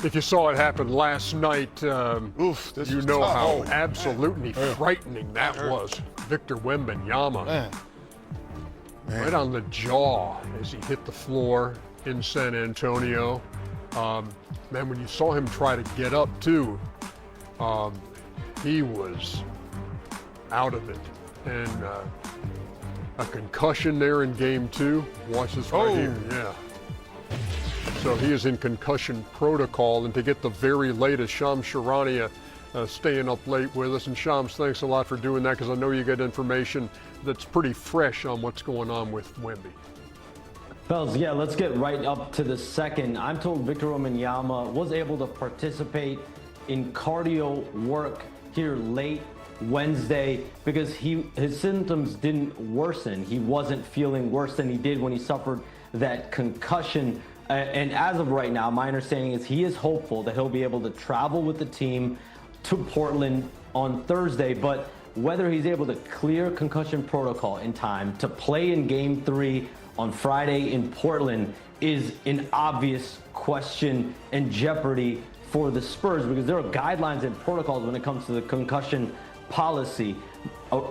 If you saw it happen last night, you know how absolutely frightening that was. Victor Wembanyama, Man. right on the jaw as he hit the floor in San Antonio. Man, when you saw him try to get up too, he was out of it. And a concussion there in game 2. Watch this right here. Yeah. So he is in concussion protocol, and to get the very latest, Shams Charania staying up late with us. And Shams, thanks a lot for doing that, because I know you get information that's pretty fresh on what's going on with Wemby. Fellas, yeah, let's get right up to the second. I'm told Victor Wembanyama was able to participate in cardio work here late Wednesday because his symptoms didn't worsen. He wasn't feeling worse than he did when he suffered that concussion. And as of right now, my understanding is he is hopeful that he'll be able to travel with the team to Portland on Thursday. But whether he's able to clear concussion protocol in time to play in Game 3 on Friday in Portland is an obvious question and jeopardy for the Spurs, because there are guidelines and protocols when it comes to the concussion policy.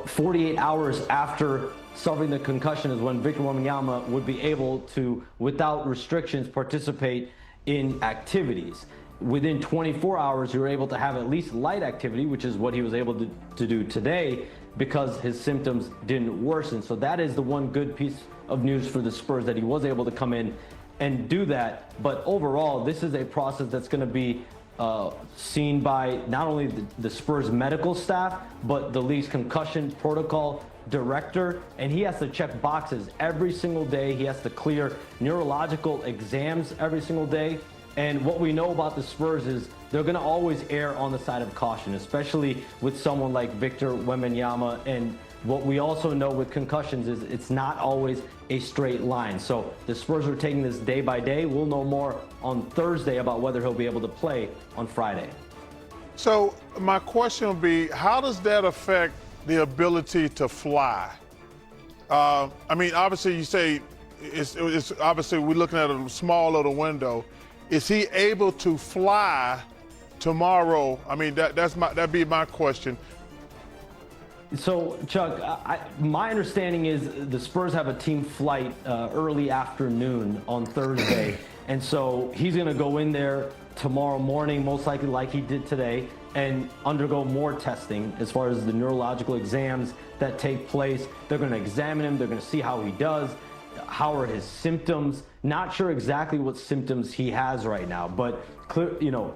48 hours after suffering the concussion is when Victor Wembanyama would be able to, without restrictions, participate in activities. Within 24 hours, you're able to have at least light activity, which is what he was able to do today, because his symptoms didn't worsen. So that is the one good piece of news for the Spurs, that he was able to come in and do that. But overall, this is a process that's going to be seen by not only the Spurs medical staff, but the league's concussion protocol director, and he has to check boxes every single day. He has to clear neurological exams every single day. And what we know about the Spurs is they're going to always err on the side of caution, especially with someone like Victor Wembanyama. And what we also know with concussions is it's not always a straight line. So the Spurs are taking this day by day. We'll know more on Thursday about whether he'll be able to play on Friday. So my question would be, how does that affect the ability to fly? I mean, obviously you say it's obviously we're looking at a small little window. Is he able to fly tomorrow? I mean, that'd be my question. So, Chuck, my understanding is the Spurs have a team flight early afternoon on Thursday. And so he's going to go in there tomorrow morning, most likely like he did today, and undergo more testing as far as the neurological exams that take place. They're going to examine him. They're going to see how he does. How are his symptoms? Not sure exactly what symptoms he has right now, but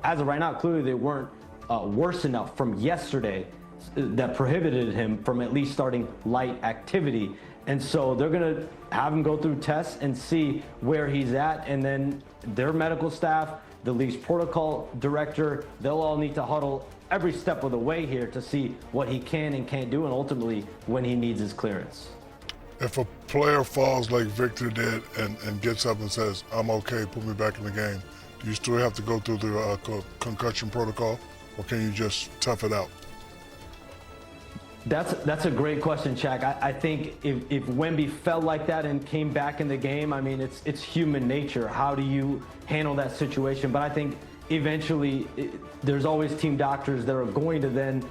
as of right now, clearly they weren't worse enough from yesterday that prohibited him from at least starting light activity. And so they're going to have him go through tests and see where he's at. And then their medical staff, the league's protocol director, they'll all need to huddle every step of the way here to see what he can and can't do, and ultimately when he needs his clearance. If a player falls like Victor did and gets up and says, I'm okay, put me back in the game, do you still have to go through the concussion protocol, or can you just tough it out? That's a great question, Shaq. I think if Wemby felt like that and came back in the game, I mean, it's human nature. How do you handle that situation? But I think eventually there's always team doctors that are going to then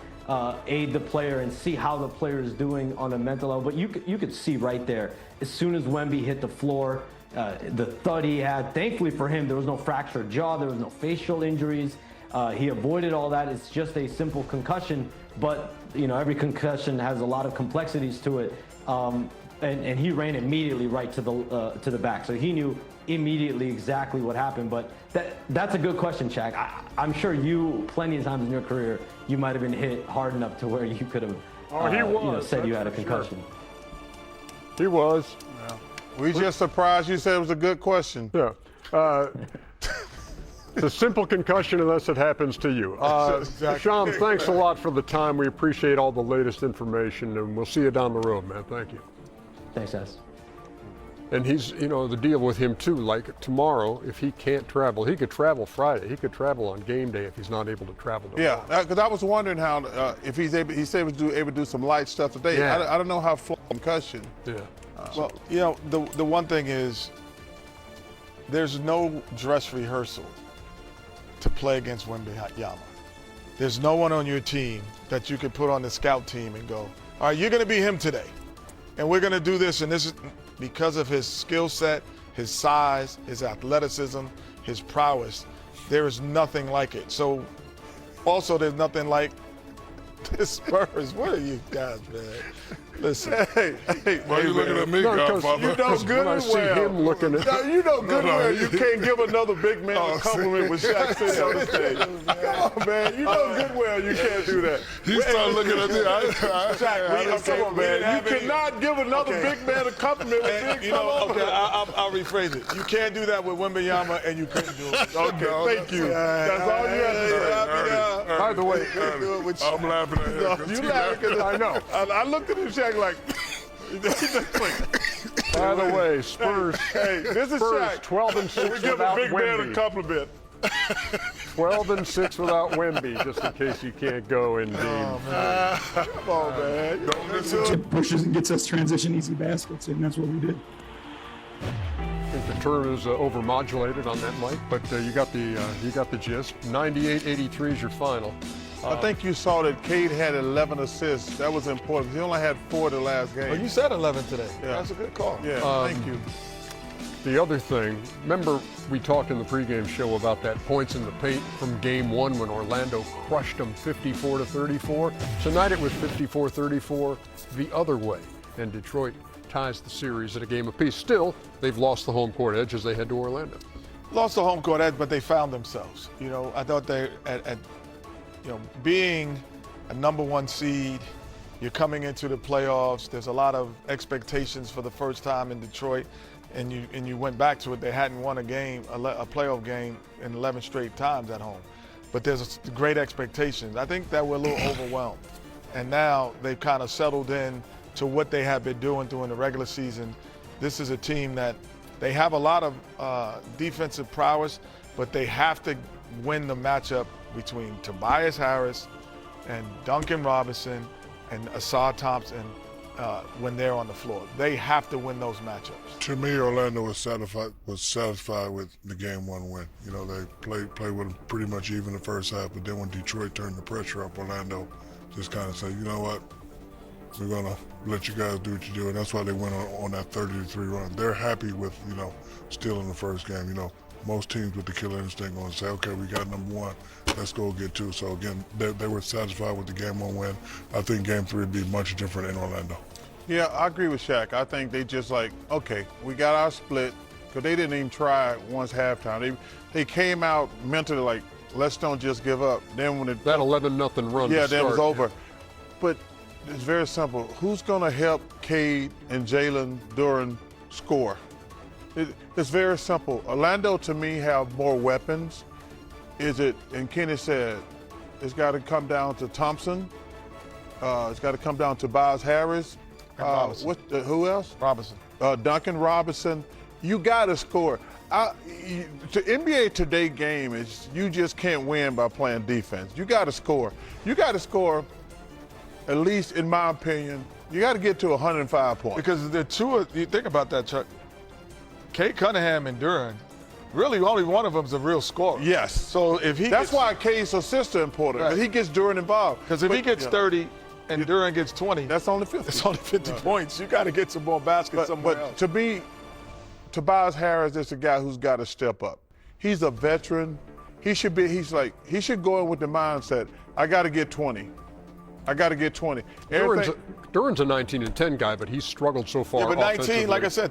aid the player and see how the player is doing on a mental level. But you could see right there, as soon as Wemby hit the floor, the thud he had, thankfully for him, there was no fractured jaw, there was no facial injuries. He avoided all that. It's just a simple concussion, but every concussion has a lot of complexities to it. And he ran immediately right to the back, so he knew immediately exactly what happened. But that's a good question, Shaq. I'm sure you, plenty of times in your career, you might have been hit hard enough to where you could have said you had a concussion. Sure. He was. Yeah. We just surprised you said it was a good question. Yeah. It's a simple concussion unless it happens to you. Exactly. Shams, thanks a lot for the time. We appreciate all the latest information, and we'll see you down the road, man. Thank you. Thanks, guys. And he's, the deal with him too, like tomorrow, if he can't travel, he could travel Friday. He could travel on game day if he's not able to travel tomorrow. Yeah, because I was wondering how, if he said he was able to do some light stuff today. Yeah. I don't know how full concussion. Yeah. Well, the one thing is there's no dress rehearsal. to play against Wemby Yama. There's no one on your team that you could put on the scout team and go, all right, you're going to be him today. And we're going to do this. And this is because of his skill set, his size, his athleticism, his prowess. There is nothing like it. So also there's nothing like the Spurs. What are you guys, man? Listen. Hey, Why are you looking at me, Godfather? You know good When I and see well. him looking at You know good and well you can't give another big man a compliment with Shaq sitting on the stage. Come on, man. You know good and well you can't do that. He started looking at me. Come on, man. You cannot give another big man a compliment with big Okay, I'll rephrase it. You can't do that with Wembyama, and you couldn't do it. Okay, thank you. That's all you have to say. By the way, I'm laughing at him. 'cause You he laughing because I know. know. I looked at him, Shaq, like. by the way, Spurs. Hey, this is Spurs Shaq. 12-6 We give a without big man a Wemby. compliment. 12-6 without Wemby, just in case you can't go in game. Come on, man. Don't listen to Pushes and gets us transition easy baskets, and that's what we did. I think the term is overmodulated on that mic, but you got the gist. 98-83 is your final. I think you saw that Cade had 11 assists. That was important. He only had 4 the last game. Well, you said 11 today. Yeah. That's a good call. Yeah, thank you. The other thing, remember we talked in the pregame show about that points in the paint from game 1 when Orlando crushed them 54-34. Tonight it was 54-34 the other way, and Detroit ties the series at a game apiece. Still, they've lost the home court edge as they head to Orlando. Lost the home court edge, but they found themselves. You know, I thought they, being a #1 seed, you're coming into the playoffs. There's a lot of expectations for the first time in Detroit, and you went back to it. They hadn't won a playoff game in 11 straight times at home. But there's great expectations. I think that we're a little overwhelmed, and now they've kind of settled in to what they have been doing during the regular season. This is a team that they have a lot of defensive prowess, but they have to win the matchup between Tobias Harris and Duncan Robinson and Asad Thompson when they're on the floor. They have to win those matchups. To me, Orlando was satisfied with the game 1 win. You know, they played with them pretty much even the first half, but then when Detroit turned the pressure up, Orlando just kind of said, you know what, we're going to let you guys do what you do, and that's why they went on that 30-3 run. They're happy with, still in the first game. Most teams with the killer instinct going to say, okay, we got #1, let's go get 2. So again, they were satisfied with the game 1 win. I think game 3 would be much different in Orlando. Yeah, I agree with Shaq. I think they just like, okay, we got our split, because they didn't even try once halftime. They came out mentally like, let's don't just give up. Then when That 11-0 run. yeah, to that start. was over. But it's very simple. Who's going to help Cade and Jaylen Duren score? It's very simple. Orlando, to me, have more weapons. And Kenny said, it's got to come down to Thompson. It's got to come down to Tobias Harris. Robinson. Who else? Robinson. Duncan Robinson. You got to score. The NBA Today game is you just can't win by playing defense. You got to score. You got to score, at least in my opinion, you got to get to 105 points. Because the two, you think about that, Chuck. Kate Cunningham and Duren, really only one of them is a real scorer. Yes. So if he That's why Cade's assist is important, because he gets Duren involved. Because if he gets 30 and Duren gets 20, that's only 50. It's only 50 points. You got to get some more baskets somewhere else. But to me, Tobias Harris is a guy who's got to step up. He's a veteran. He should go in with the mindset, I got to get 20. I got to get 20. Duren's a 19-10 guy, but he's struggled so far. Yeah, but 19, offensively. like I said,